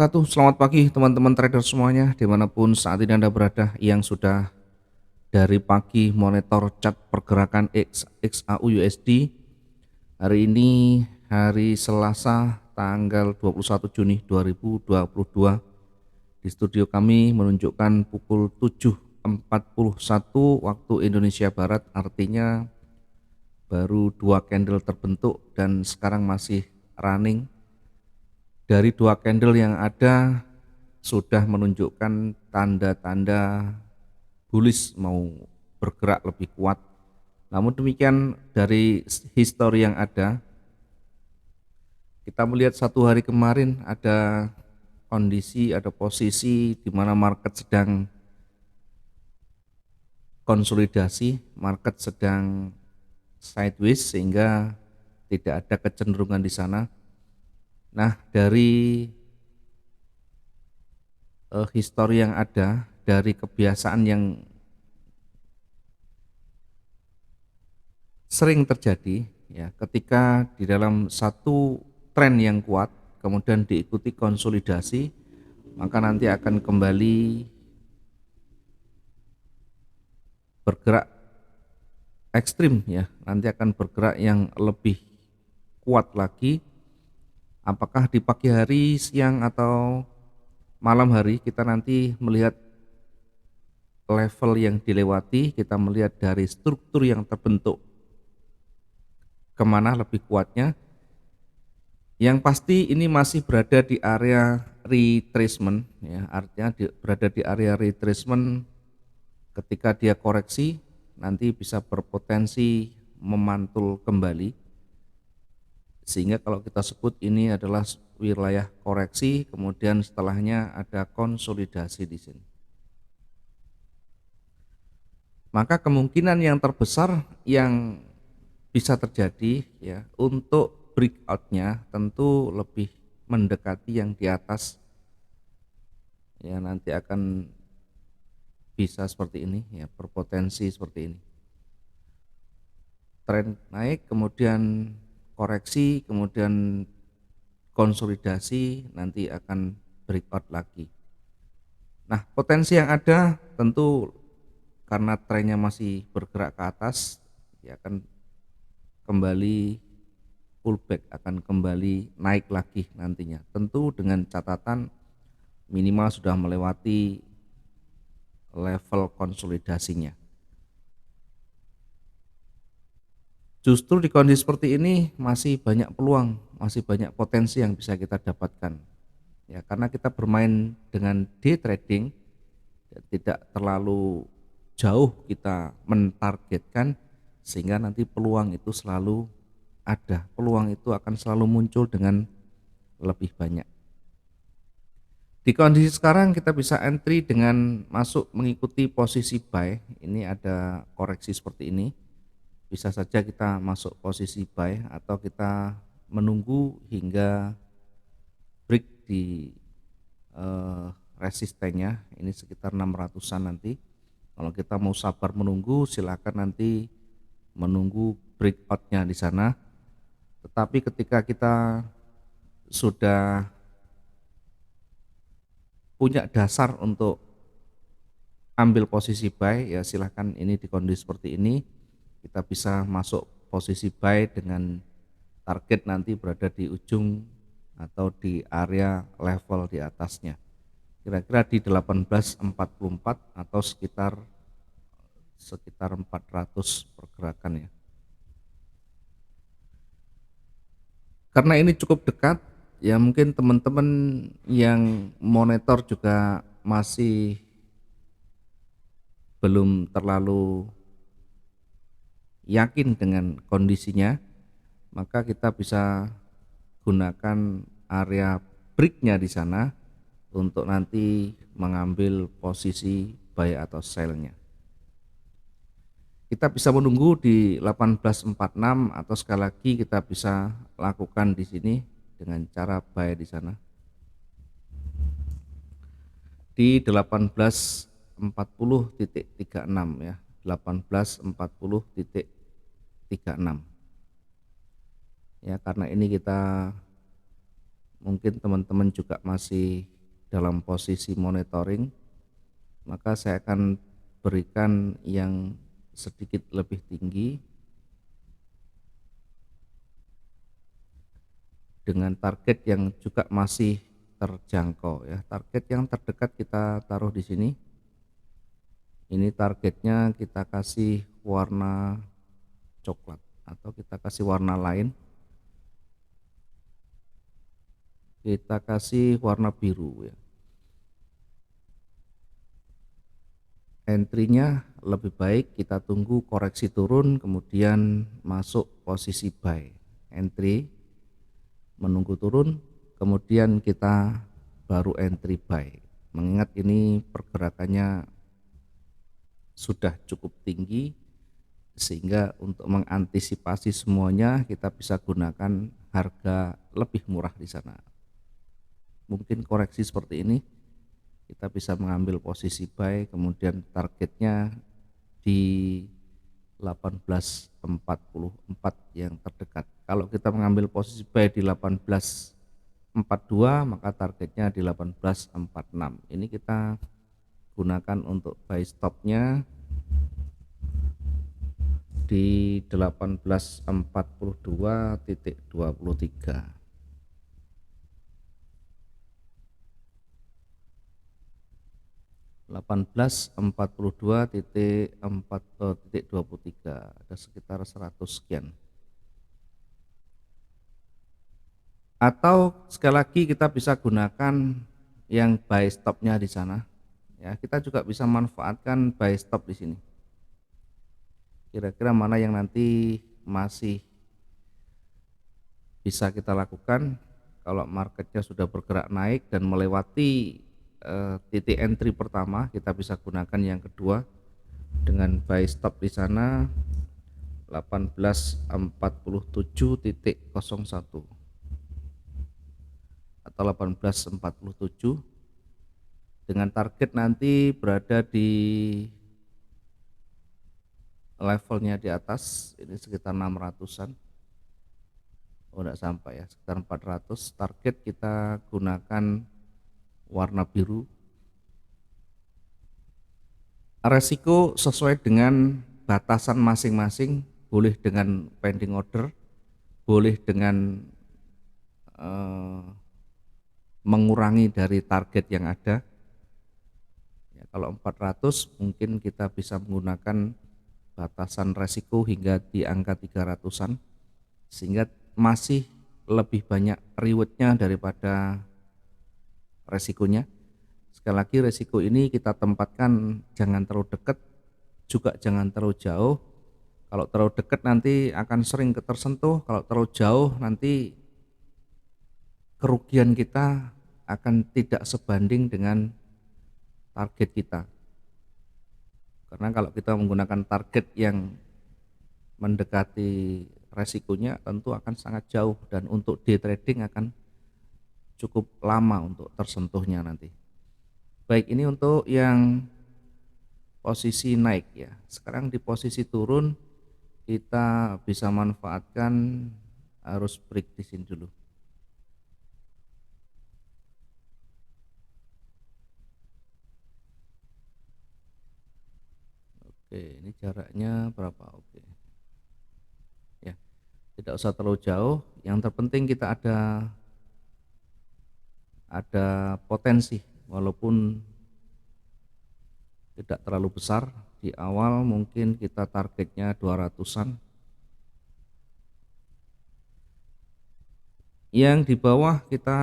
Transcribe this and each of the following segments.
Selamat pagi teman-teman trader semuanya dimanapun saat ini Anda berada yang sudah dari pagi monitor chart pergerakan XAU USD. Hari ini hari Selasa tanggal 21 Juni 2022. Di studio kami menunjukkan pukul 7.41 waktu Indonesia Barat, artinya baru dua candle terbentuk dan sekarang masih running. Dari dua candle yang ada sudah menunjukkan tanda-tanda bullish mau bergerak lebih kuat. Namun demikian dari histori yang ada, kita melihat satu hari kemarin ada kondisi, ada posisi di mana market sedang konsolidasi, market sedang sideways sehingga tidak ada kecenderungan di sana. Nah, dari histori yang ada, dari kebiasaan yang sering terjadi ya, ketika di dalam satu tren yang kuat kemudian diikuti konsolidasi, maka nanti akan kembali bergerak ekstrim ya, nanti akan bergerak yang lebih kuat lagi. Apakah di pagi hari, siang atau malam hari, kita nanti melihat level yang dilewati, kita melihat dari struktur yang terbentuk kemana lebih kuatnya. Yang pasti ini masih berada di area retracement ya, artinya berada di area retracement. Ketika dia koreksi nanti bisa berpotensi memantul kembali, sehingga kalau kita sebut ini adalah wilayah koreksi, kemudian setelahnya ada konsolidasi di sini. Maka kemungkinan yang terbesar yang bisa terjadi ya untuk breakout-nya tentu lebih mendekati yang di atas ya, nanti akan bisa seperti ini ya, berpotensi seperti ini, tren naik kemudian koreksi kemudian konsolidasi, nanti akan breakout lagi. Nah, potensi yang ada tentu karena trennya masih bergerak ke atas ya, akan kembali pullback, akan kembali naik lagi nantinya, tentu dengan catatan minimal sudah melewati level konsolidasinya. Justru di kondisi seperti ini masih banyak peluang, masih banyak potensi yang bisa kita dapatkan ya, karena kita bermain dengan day trading ya, tidak terlalu jauh kita mentargetkan, sehingga nanti peluang itu selalu ada, peluang itu akan selalu muncul dengan lebih banyak. Di kondisi sekarang kita bisa entry dengan masuk mengikuti posisi buy. Ini ada koreksi seperti ini, bisa saja kita masuk posisi buy atau kita menunggu hingga break di resistennya, ini sekitar 600-an nanti. Kalau kita mau sabar menunggu, silakan nanti menunggu breakout-nya di sana. Tetapi ketika kita sudah punya dasar untuk ambil posisi buy ya, silahkan. Ini di kondisi seperti ini kita bisa masuk posisi buy dengan target nanti berada di ujung atau di area level di atasnya, kira-kira di 1844 atau sekitar 400 pergerakan ya. Karena ini cukup dekat ya, mungkin teman-teman yang monitor juga masih belum terlalu yakin dengan kondisinya, maka kita bisa gunakan area breaknya di sana untuk nanti mengambil posisi buy atau sell-nya. Kita bisa menunggu di 1846 atau sekali lagi kita bisa lakukan di sini dengan cara buy di sana di 1840.36 ya, 1840.36 ya, karena ini kita mungkin teman-teman juga masih dalam posisi monitoring, maka saya akan berikan yang sedikit lebih tinggi dengan target yang juga masih terjangkau ya. Target yang terdekat kita taruh di sini. Ini targetnya kita kasih warna coklat atau kita kasih warna lain. Kita kasih warna biru ya. Entry-nya lebih baik kita tunggu koreksi turun kemudian masuk posisi buy. Entry menunggu turun kemudian kita baru entry buy. Mengingat ini pergerakannya sudah cukup tinggi sehingga untuk mengantisipasi semuanya kita bisa gunakan harga lebih murah di sana. Mungkin koreksi seperti ini kita bisa mengambil posisi buy kemudian targetnya di 18.44 yang terdekat. Kalau kita mengambil posisi buy di 18.42 maka targetnya di 18.46. Ini kita gunakan untuk buy stopnya di 18.42.23. 18.42.23 ada sekitar 100 sekian. Atau sekali lagi kita bisa gunakan yang buy stopnya di sana. Ya, kita juga bisa manfaatkan buy stop di sini. Kira-kira mana yang nanti masih bisa kita lakukan kalau marketnya sudah bergerak naik dan melewati titik entry pertama, kita bisa gunakan yang kedua dengan buy stop di sana 18.47.01 atau 18.47 dengan target nanti berada di levelnya di atas ini sekitar 600-an. Oh, enggak sampai ya, sekitar 400. Target kita gunakan warna biru. Resiko sesuai dengan batasan masing-masing, boleh dengan pending order, boleh dengan mengurangi dari target yang ada. Ya, kalau 400 mungkin kita bisa menggunakan batasan resiko hingga di angka 300-an sehingga masih lebih banyak rewardnya daripada resikonya. Sekali lagi resiko ini kita tempatkan jangan terlalu dekat juga jangan terlalu jauh. Kalau terlalu dekat nanti akan sering tersentuh, kalau terlalu jauh nanti kerugian kita akan tidak sebanding dengan target kita. Karena kalau kita menggunakan target yang mendekati resikonya tentu akan sangat jauh dan untuk day trading akan cukup lama untuk tersentuhnya nanti. Baik, ini untuk yang posisi naik ya. Sekarang di posisi turun kita bisa manfaatkan arus break di sini dulu. Oke, ini jaraknya berapa? Oke. Ya, tidak usah terlalu jauh. Yang terpenting kita ada potensi walaupun tidak terlalu besar. Di awal mungkin kita targetnya 200-an. Yang di bawah kita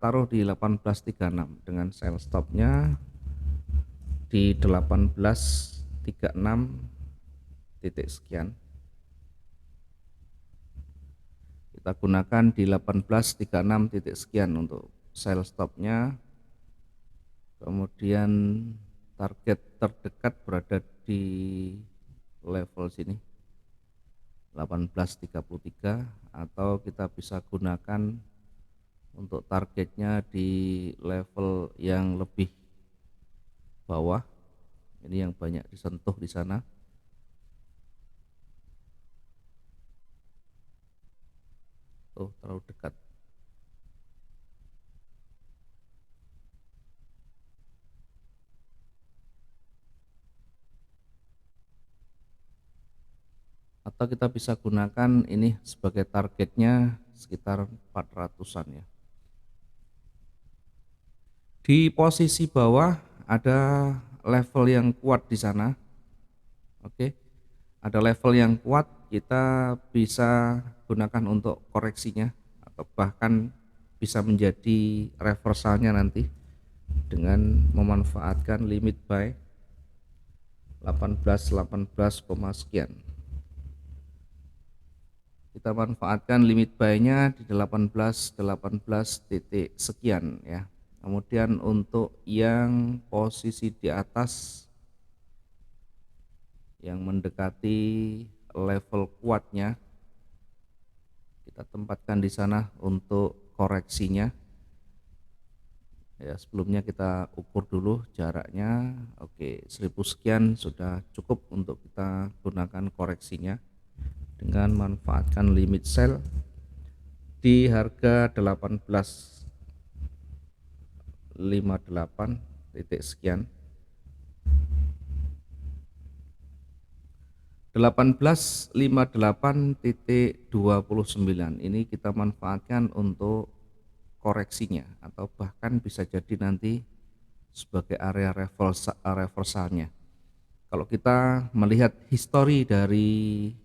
taruh di 18.36 dengan sell stopnya di 18.36 titik sekian. Kita gunakan di 18.36 titik sekian untuk sell stopnya. Kemudian target terdekat berada di level sini 18.33 atau kita bisa gunakan untuk targetnya di level yang lebih bawah. Ini yang banyak disentuh di sana. Terlalu dekat. atau kita bisa gunakan ini sebagai targetnya sekitar 400-an ya. Di posisi bawah ada level yang kuat di sana, oke. Ada level yang kuat, kita bisa gunakan untuk koreksinya atau bahkan bisa menjadi reversalnya nanti dengan memanfaatkan limit buy 18 sekian. Kita manfaatkan limit buy-nya di 18 titik sekian ya. Kemudian untuk yang posisi di atas yang mendekati level kuatnya, kita tempatkan di sana untuk koreksinya. Ya, sebelumnya kita ukur dulu jaraknya. Oke, 1000 sekian sudah cukup untuk kita gunakan koreksinya dengan manfaatkan limit sell di harga 18.58 titik sekian. 18.58.29 ini kita manfaatkan untuk koreksinya atau bahkan bisa jadi nanti sebagai area reversalnya. Kalau kita melihat histori dari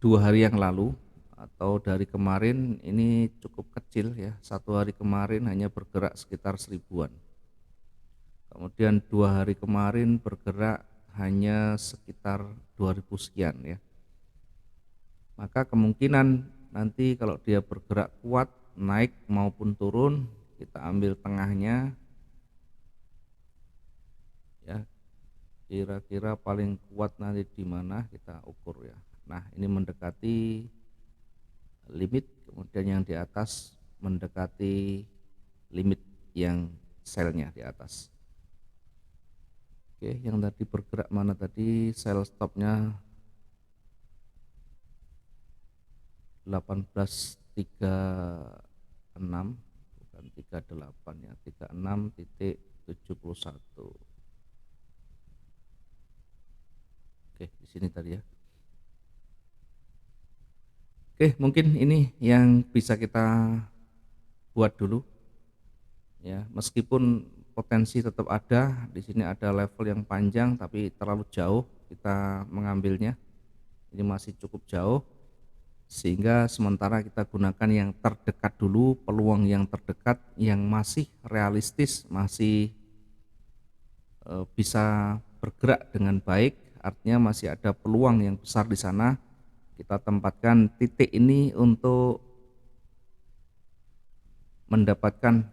2 hari yang lalu atau dari kemarin, ini cukup kecil ya. 1 hari kemarin hanya bergerak sekitar 1000-an. Kemudian 2 hari kemarin bergerak hanya sekitar 2000 sekian ya. Maka kemungkinan nanti kalau dia bergerak kuat naik maupun turun, kita ambil tengahnya ya, kira-kira paling kuat nanti di mana kita ukur ya. Nah, ini mendekati limit, kemudian yang di atas mendekati limit yang selnya di atas. Oke, yang tadi bergerak mana tadi, sell stopnya 18.36 bukan 38 ya, 36.71. Oke, di sini tadi ya. Oke, mungkin ini yang bisa kita buat dulu ya, meskipun potensi tetap ada. Di sini ada level yang panjang tapi terlalu jauh kita mengambilnya, ini masih cukup jauh, sehingga sementara kita gunakan yang terdekat dulu, peluang yang terdekat yang masih realistis, masih bisa bergerak dengan baik, artinya masih ada peluang yang besar di sana. Kita tempatkan titik ini untuk mendapatkan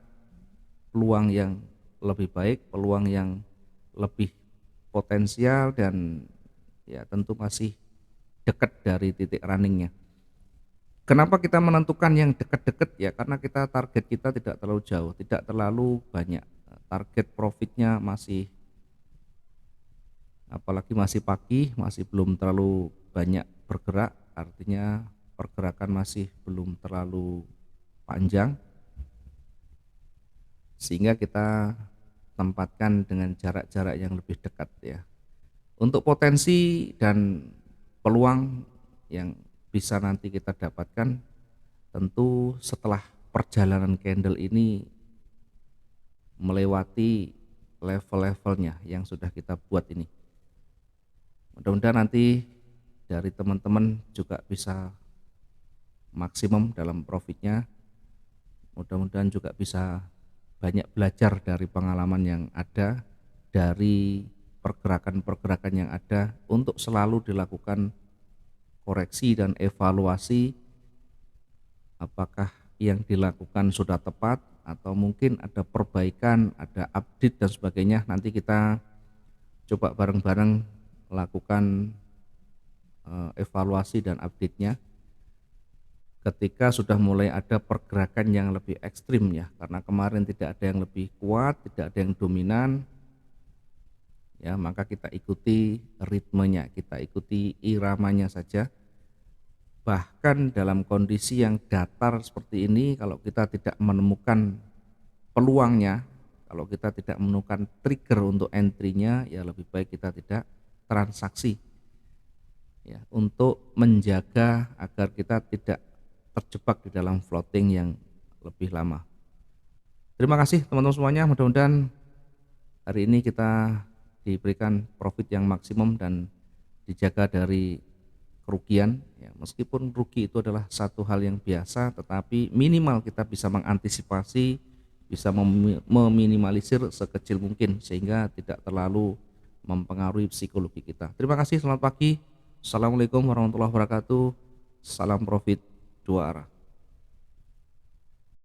peluang yang lebih baik, peluang yang lebih potensial, dan ya tentu masih dekat dari titik runningnya. Kenapa kita menentukan yang dekat-dekat ya, karena kita target kita tidak terlalu jauh, tidak terlalu banyak. Target profitnya masih, apalagi masih pagi, masih belum terlalu banyak bergerak, artinya pergerakan masih belum terlalu panjang, sehingga kita tempatkan dengan jarak-jarak yang lebih dekat ya. Untuk potensi dan peluang yang bisa nanti kita dapatkan tentu setelah perjalanan candle ini melewati level-levelnya yang sudah kita buat ini. Mudah-mudahan nanti dari teman-teman juga bisa maksimum dalam profitnya. Mudah-mudahan juga bisa banyak belajar dari pengalaman yang ada, dari pergerakan-pergerakan yang ada, untuk selalu dilakukan koreksi dan evaluasi apakah yang dilakukan sudah tepat atau mungkin ada perbaikan, ada update dan sebagainya. Nanti kita coba bareng-bareng lakukan evaluasi dan update-nya ketika sudah mulai ada pergerakan yang lebih ekstrim ya, karena kemarin tidak ada yang lebih kuat, tidak ada yang dominan ya, maka kita ikuti ritmenya, kita ikuti iramanya saja. Bahkan dalam kondisi yang datar seperti ini, kalau kita tidak menemukan peluangnya, kalau kita tidak menemukan trigger untuk entry-nya, ya lebih baik kita tidak transaksi ya, untuk menjaga agar kita tidak terjebak di dalam floating yang lebih lama. Terima kasih teman-teman semuanya, mudah-mudahan hari ini kita diberikan profit yang maksimum dan dijaga dari kerugian, ya, meskipun rugi itu adalah satu hal yang biasa, tetapi minimal kita bisa mengantisipasi, bisa meminimalisir sekecil mungkin sehingga tidak terlalu mempengaruhi psikologi kita. Terima kasih, selamat pagi. Assalamualaikum warahmatullahi wabarakatuh. Salam profit dua arah.